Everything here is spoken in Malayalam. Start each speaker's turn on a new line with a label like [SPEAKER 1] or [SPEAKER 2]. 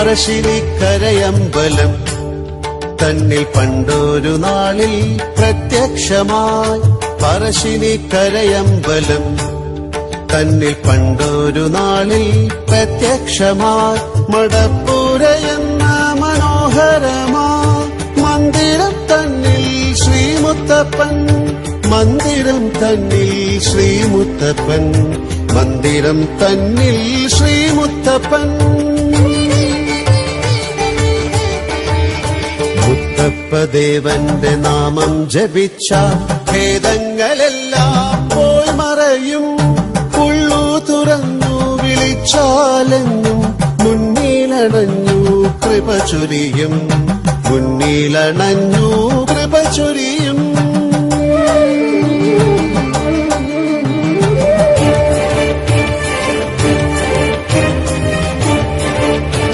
[SPEAKER 1] പറശ്ശിനിക്കരയമ്പലം തന്നിൽ പണ്ടൊരു നാളിൽ പ്രത്യക്ഷമായി. പറശ്ശിനിക്കരയമ്പലം തന്നിൽ പണ്ടൊരു നാളിൽ പ്രത്യക്ഷമായി. മടപ്പുരയെന്ന മനോഹരമാ മന്ദിരം തന്നിൽ ശ്രീമുത്തപ്പൻ, മന്ദിരം തന്നിൽ ശ്രീമുത്തപ്പൻ, മന്ദിരം തന്നിൽ ശ്രീമുത്തപ്പൻ. മുത്തപ്പദേവന്റെ നാമം ജപിച്ച ഭേദങ്ങളെല്ലാം പോയി മറയും. ഉള്ളു തുറന്നു വിളിച്ചാലെന്നും മുന്നിലണഞ്ഞു കൃപ ചൊരിയും, മുന്നിലണഞ്ഞു കൃപ ചൊരിയും.